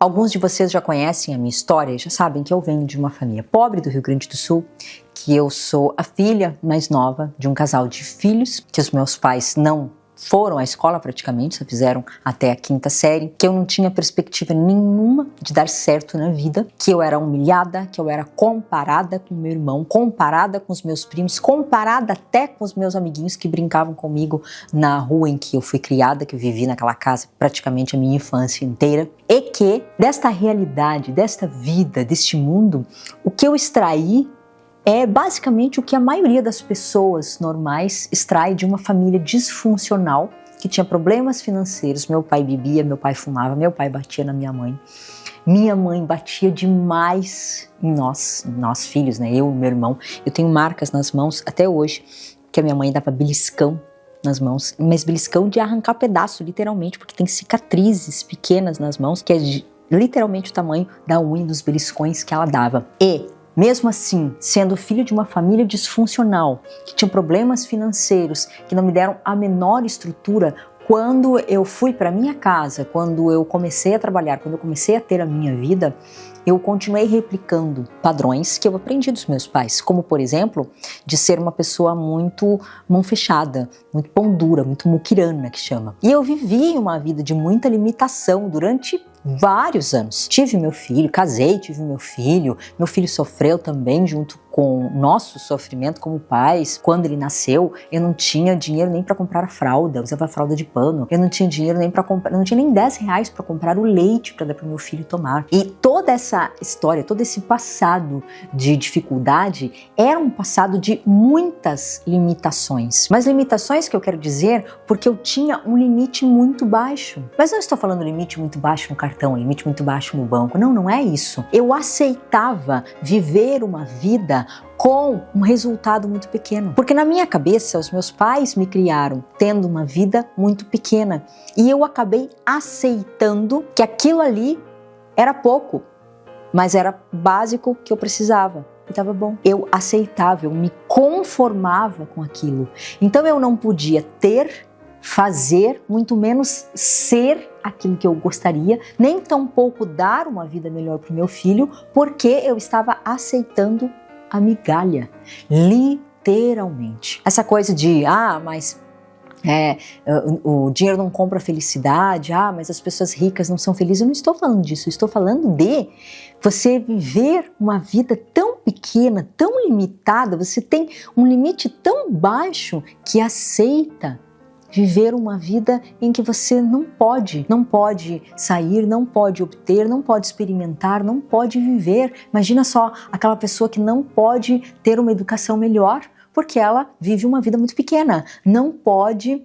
Alguns de vocês já conhecem a minha história e já sabem que eu venho de uma família pobre do Rio Grande do Sul, que eu sou a filha mais nova de um casal de filhos, que os meus pais não foram à escola praticamente, só fizeram até a 5ª série, que eu não tinha perspectiva nenhuma de dar certo na vida, que eu era humilhada, que eu era comparada com meu irmão, comparada com os meus primos, comparada até com os meus amiguinhos que brincavam comigo na rua em que eu fui criada, que eu vivi naquela casa praticamente a minha infância inteira, e que desta realidade, desta vida, deste mundo, o que eu extraí é basicamente o que a maioria das pessoas normais extrai de uma família disfuncional que tinha problemas financeiros. Meu pai bebia, meu pai fumava, meu pai batia na minha mãe. Minha mãe batia demais em nós filhos, né? Eu e meu irmão. Eu tenho marcas nas mãos até hoje que a minha mãe dava beliscão nas mãos, mas beliscão de arrancar pedaço, literalmente, porque tem cicatrizes pequenas nas mãos, que é literalmente o tamanho da unha dos beliscões que ela dava. E mesmo assim, sendo filho de uma família disfuncional, que tinha problemas financeiros, que não me deram a menor estrutura, quando eu fui para minha casa, quando eu comecei a trabalhar, quando eu comecei a ter a minha vida, eu continuei replicando padrões que eu aprendi dos meus pais, como por exemplo, de ser uma pessoa muito mão fechada, muito pão dura, muito muquirana que chama. E eu vivi uma vida de muita limitação durante vários anos. Tive meu filho, casei, tive meu filho sofreu também junto com o nosso sofrimento como pais. Quando ele nasceu, eu não tinha dinheiro nem para comprar a fralda, eu usava a fralda de pano, eu não tinha dinheiro nem para comprar, não tinha nem R$10 para comprar o leite para dar para meu filho tomar. E toda essa história, todo esse passado de dificuldade era um passado de muitas limitações. Mas limitações que eu quero dizer porque eu tinha um limite muito baixo. Mas não estou falando limite muito baixo no cartão, limite muito baixo no banco. Não, não é isso. Eu aceitava viver uma vida com um resultado muito pequeno. Porque na minha cabeça, os meus pais me criaram tendo uma vida muito pequena. E eu acabei aceitando que aquilo ali era pouco, mas era básico que eu precisava. E estava bom. Eu aceitava, eu me conformava com aquilo. Então eu não podia ter, fazer, muito menos ser aquilo que eu gostaria, nem tampouco dar uma vida melhor para o meu filho, porque eu estava aceitando a migalha, literalmente. Essa coisa de, mas o dinheiro não compra felicidade, mas as pessoas ricas não são felizes. Eu não estou falando disso, eu estou falando de você viver uma vida tão pequena, tão limitada, você tem um limite tão baixo que aceita viver uma vida em que você não pode sair, não pode obter, não pode experimentar, não pode viver. Imagina só aquela pessoa que não pode ter uma educação melhor porque ela vive uma vida muito pequena, não pode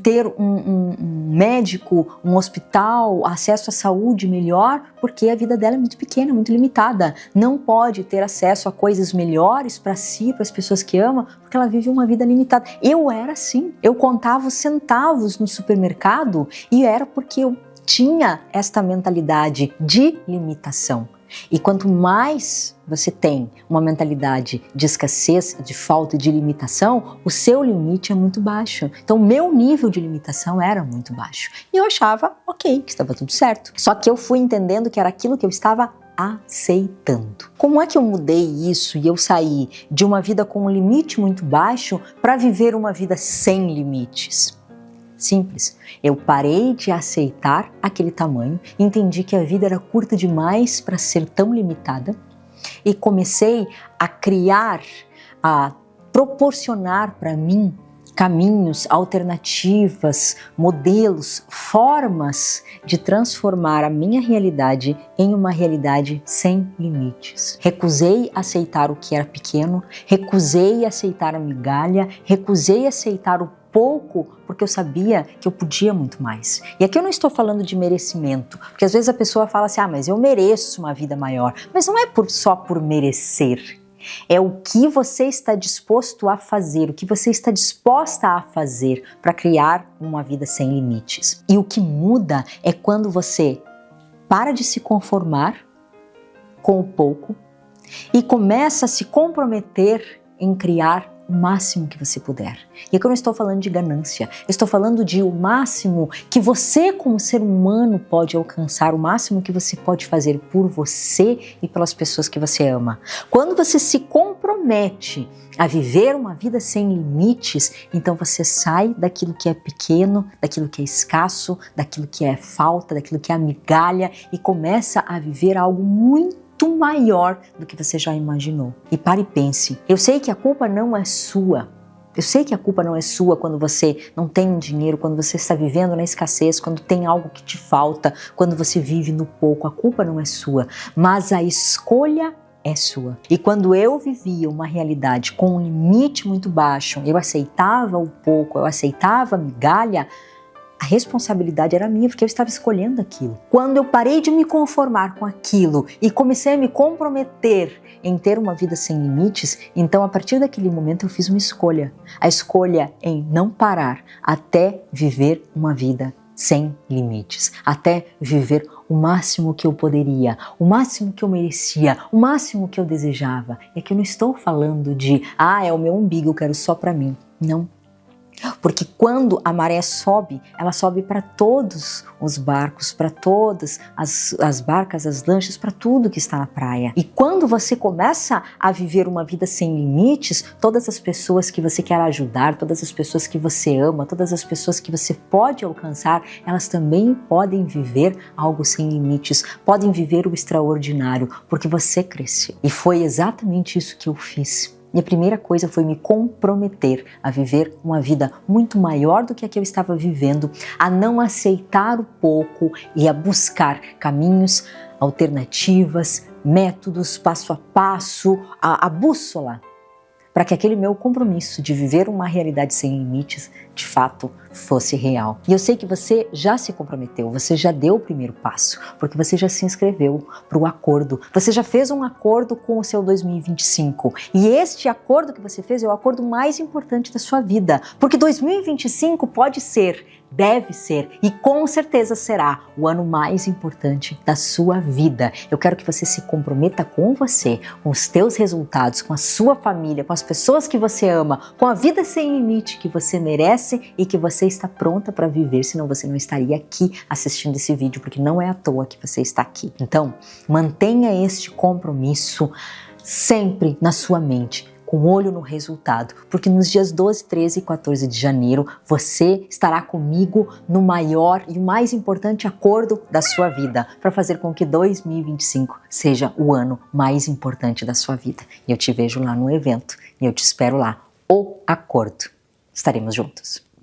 ter um médico, um hospital, acesso à saúde melhor, porque a vida dela é muito pequena, muito limitada, não pode ter acesso a coisas melhores para si, para as pessoas que ama, porque ela vive uma vida limitada. Eu era assim, eu contava os centavos no supermercado e era porque eu tinha esta mentalidade de limitação. E quanto mais você tem uma mentalidade de escassez, de falta, de limitação, o seu limite é muito baixo. Então, meu nível de limitação era muito baixo. E eu achava, ok, que estava tudo certo. Só que eu fui entendendo que era aquilo que eu estava aceitando. Como é que eu mudei isso e eu saí de uma vida com um limite muito baixo para viver uma vida sem limites? Simples. Eu parei de aceitar aquele tamanho, entendi que a vida era curta demais para ser tão limitada e comecei a criar, a proporcionar para mim caminhos, alternativas, modelos, formas de transformar a minha realidade em uma realidade sem limites. Recusei aceitar o que era pequeno, recusei aceitar a migalha, recusei aceitar o pouco, porque eu sabia que eu podia muito mais. E aqui eu não estou falando de merecimento, porque às vezes a pessoa fala assim, mas eu mereço uma vida maior. Mas não é só por merecer. É o que você está disposto a fazer, o que você está disposta a fazer para criar uma vida sem limites. E o que muda é quando você para de se conformar com o pouco e começa a se comprometer em criar o máximo que você puder. E aqui eu não estou falando de ganância, eu estou falando de o máximo que você como ser humano pode alcançar, o máximo que você pode fazer por você e pelas pessoas que você ama. Quando você se compromete a viver uma vida sem limites, então você sai daquilo que é pequeno, daquilo que é escasso, daquilo que é falta, daquilo que é migalha e começa a viver algo muito maior do que você já imaginou. E pare e pense, eu sei que a culpa não é sua. Eu sei que a culpa não é sua quando você não tem dinheiro, quando você está vivendo na escassez, quando tem algo que te falta, quando você vive no pouco. A culpa não é sua, mas a escolha é sua. E quando eu vivia uma realidade com um limite muito baixo, eu aceitava o pouco, eu aceitava a migalha, a responsabilidade era minha, porque eu estava escolhendo aquilo. Quando eu parei de me conformar com aquilo e comecei a me comprometer em ter uma vida sem limites, então a partir daquele momento eu fiz uma escolha. A escolha em não parar até viver uma vida sem limites, até viver o máximo que eu poderia, o máximo que eu merecia, o máximo que eu desejava. É que eu não estou falando de, é o meu umbigo, eu quero só para mim. Não. Porque quando a maré sobe, ela sobe para todos os barcos, para todas as barcas, as lanchas, para tudo que está na praia. E quando você começa a viver uma vida sem limites, todas as pessoas que você quer ajudar, todas as pessoas que você ama, todas as pessoas que você pode alcançar, elas também podem viver algo sem limites, podem viver o extraordinário, porque você cresceu. E foi exatamente isso que eu fiz. E a primeira coisa foi me comprometer a viver uma vida muito maior do que a que eu estava vivendo, a não aceitar o pouco e a buscar caminhos, alternativas, métodos, passo a passo, a bússola, para que aquele meu compromisso de viver uma realidade sem limites, de fato, fosse real. E eu sei que você já se comprometeu, você já deu o primeiro passo, porque você já se inscreveu para o acordo, você já fez um acordo com o seu 2025. E este acordo que você fez é o acordo mais importante da sua vida, porque 2025 pode ser, deve ser e com certeza será o ano mais importante da sua vida. Eu quero que você se comprometa com você, com os teus resultados, com a sua família, com as pessoas que você ama, com a vida sem limite que você merece e que você está pronta para viver, senão você não estaria aqui assistindo esse vídeo, porque não é à toa que você está aqui. Então, mantenha este compromisso sempre na sua mente, com olho no resultado, porque nos dias 12, 13 e 14 de janeiro você estará comigo no maior e o mais importante acordo da sua vida, para fazer com que 2025 seja o ano mais importante da sua vida. E eu te vejo lá no evento e eu te espero lá. O Acordo. Estaremos juntos.